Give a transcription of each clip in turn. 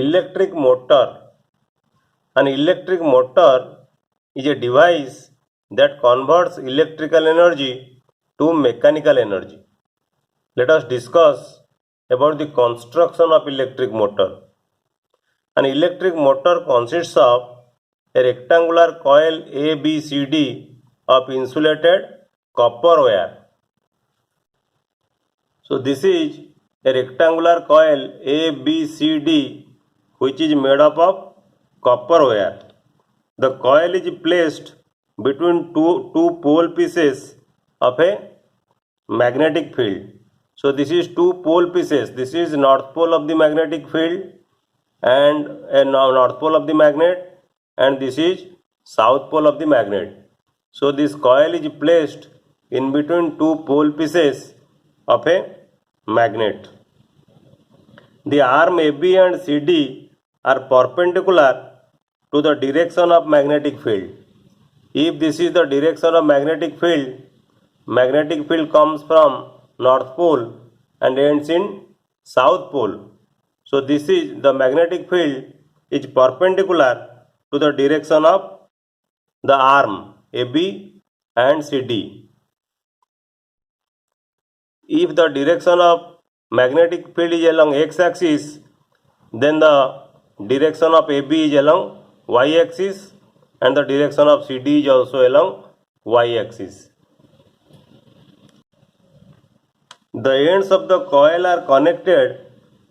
Electric motor. An electric motor is a device that converts electrical energy to mechanical energy. Let us discuss about the construction of electric motor. An electric motor consists of a rectangular coil ABCD of insulated copper wire. So this is a rectangular coil ABCD which is made up of copper wire. The coil is placed between two pole pieces of a magnetic field. So this is two pole pieces. This is north pole of the magnetic field and a north pole of the magnet, and this is south pole of the magnet. So this coil is placed in between two pole pieces of a magnet. The arm AB and CD are perpendicular to the direction of magnetic field. If this is the direction of magnetic field comes from north pole and ends in south pole. So this is the magnetic field is perpendicular to the direction of the arm AB and CD. If the direction of magnetic field is along x-axis, then the direction of AB is along y-axis and the direction of CD is also along y-axis. The ends of the coil are connected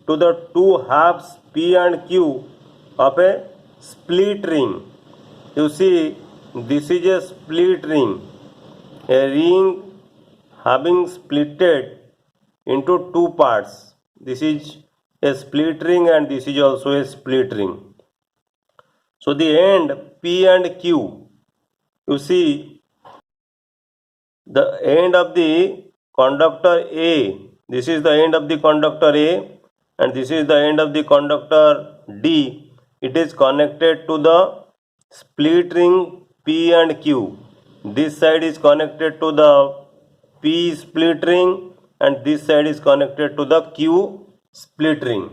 to the two halves P and Q of a split ring. You see, this is a split ring, a ring having splitted into two parts. This is a split ring and this is also a split ring. So the end P and Q, you see the end of the conductor A, this is the end of the conductor A and this is the end of the conductor D. It is connected to the split ring P and Q. This side is connected to the P split ring and this side is connected to the Q split ring.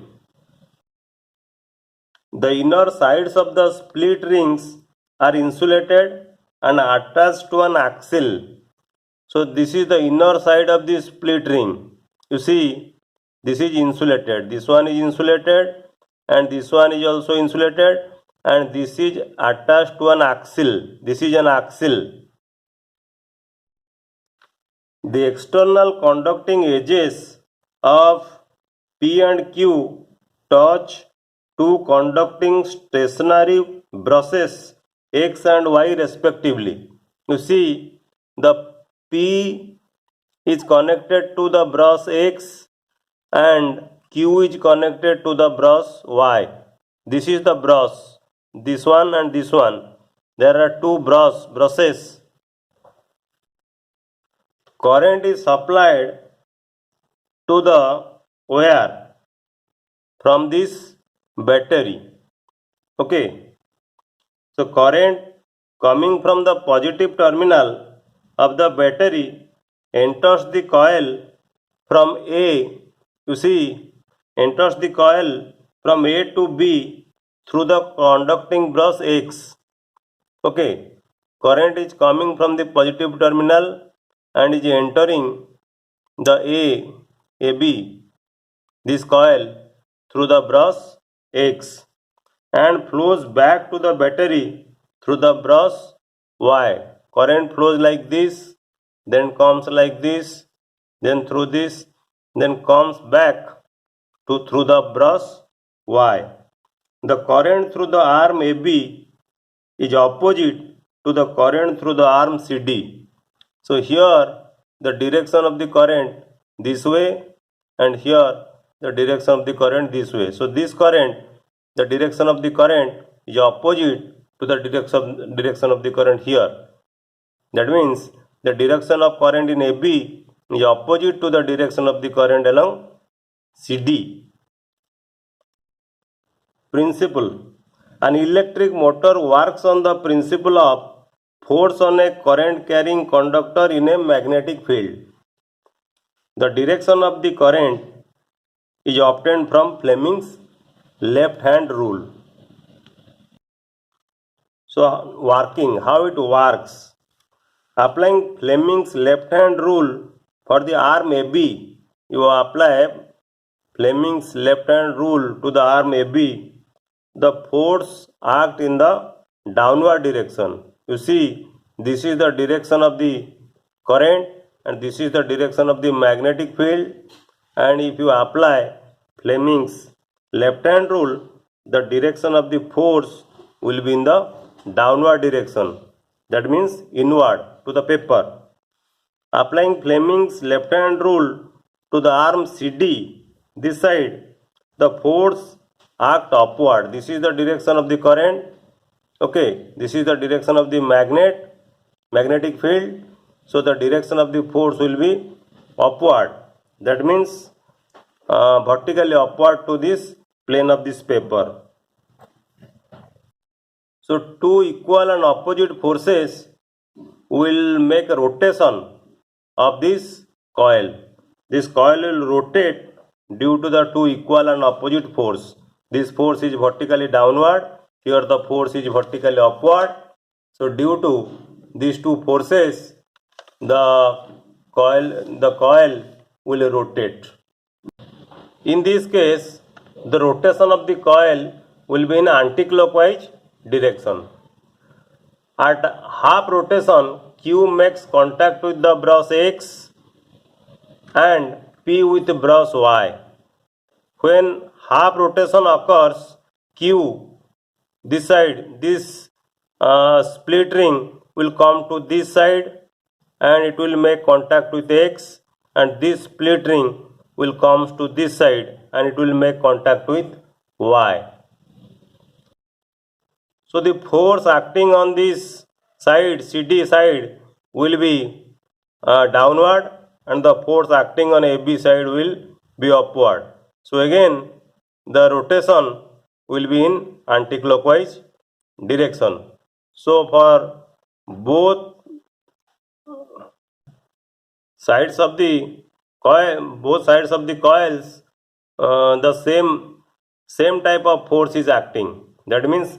The inner sides of the split rings are insulated and attached to an axle. So this is the inner side of the split ring. You see, this is insulated, this one is insulated and this one is also insulated and this is attached to an axle. This is an axle. The external conducting edges of P and Q touch two conducting stationary brushes X and Y respectively. You see, the P is connected to the brush X and Q is connected to the brush Y. This is the brush, this one and this one. There are two brushes. Current is supplied to the wire from this battery. Okay. So current coming from the positive terminal of the battery enters the coil from A. You see, enters the coil from A to B through the conducting brush X. Okay. Current is coming from the positive terminal and is entering the AB, this coil, through the brush X and flows back to the battery through the brush Y. Current flows like this, then comes like this, then through this, then comes back through the brush Y. The current through the arm AB is opposite to the current through the arm CD. So here the direction of the current this way and here the direction of the current this way. So this current, the direction of the current is opposite to the direction of the current here. That means the direction of current in AB is opposite to the direction of the current along CD. Principle. An electric motor works on the principle of force on a current carrying conductor in a magnetic field. The direction of the current is obtained from Fleming's left hand rule. So working, how it works. Applying Fleming's left hand rule for the arm AB, you apply Fleming's left hand rule to the arm AB. The force act in the downward direction. You see, this is the direction of the current and this is the direction of the magnetic field, and if you apply Fleming's left hand rule, the direction of the force will be in the downward direction, that means inward to the paper. Applying Fleming's left hand rule to the arm CD, this side, the force act upward. This is the direction of the current. Okay, this is the direction of the magnetic field. So the direction of the force will be upward. That means vertically upward to this plane of this paper. So two equal and opposite forces will make a rotation of this coil. This coil will rotate due to the two equal and opposite force. This force is vertically downward, here the force is vertically upward. So due to these two forces, the coil will rotate. In this case, the rotation of the coil will be in anti-clockwise direction. At half rotation, Q makes contact with the brush X and P with brush Y. When half rotation occurs, Q, this side, this split ring will come to this side and it will make contact with X, and this split ring will come to this side and it will make contact with Y. So the force acting on this side, CD side, will be downward, and the force acting on AB side will be upward. So again, the rotation will be in anti-clockwise direction. So for both sides of the coils, the same type of force is acting. That means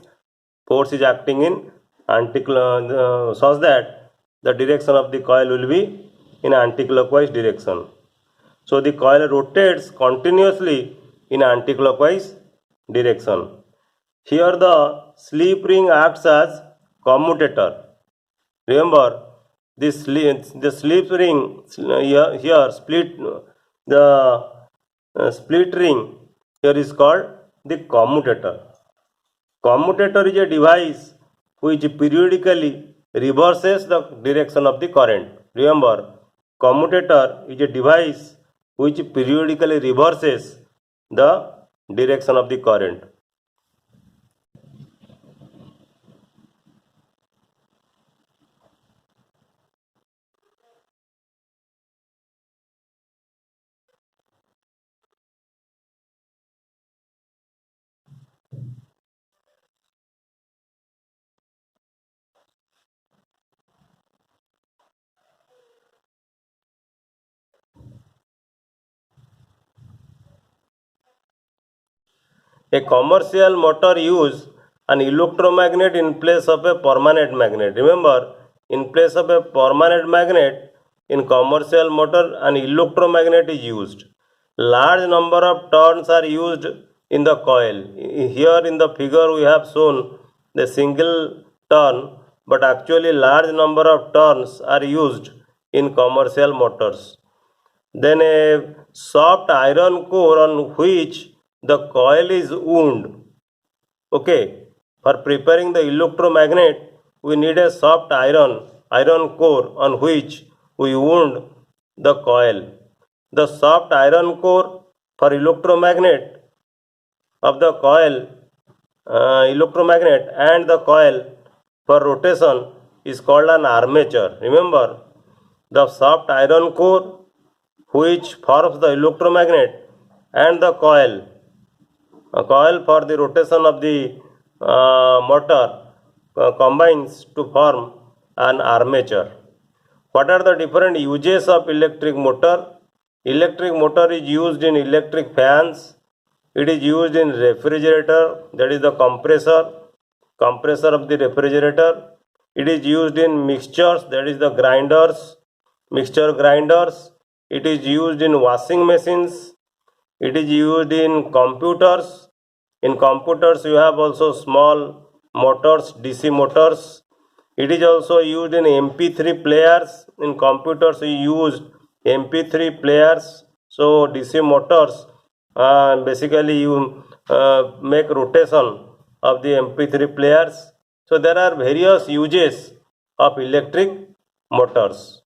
force is acting in such that the direction of the coil will be in anti-clockwise direction. So the coil rotates continuously in anti-clockwise direction. Here the slip ring acts as commutator. Remember, the slip ring here split the split ring here is called the commutator. Commutator is a device which periodically reverses the direction of the current. Remember, commutator is a device which periodically reverses the direction of the current. A commercial motor uses an electromagnet in place of a permanent magnet. Remember, in place of a permanent magnet, in commercial motor, an electromagnet is used. Large number of turns are used in the coil. Here in the figure we have shown the single turn, but actually large number of turns are used in commercial motors. Then a soft iron core on which the coil is wound. Okay, for preparing the electromagnet, we need a soft iron core on which we wound the coil. The soft iron core for electromagnet of the coil, electromagnet and the coil for rotation is called an armature. Remember, the soft iron core which forms the electromagnet and the coil, a coil for the rotation of the motor combines to form an armature. What are the different uses of electric motor? Electric motor is used in electric fans, It is used in refrigerator, that is the compressor of the refrigerator. It is used in mixtures, that is the grinders, mixture grinders. It is used in washing machines. It is used in computers. In computers you have also small motors, DC motors. It is also used in MP3 players. In computers we use MP3 players. So DC motors, basically you make rotation of the MP3 players. So there are various uses of electric motors.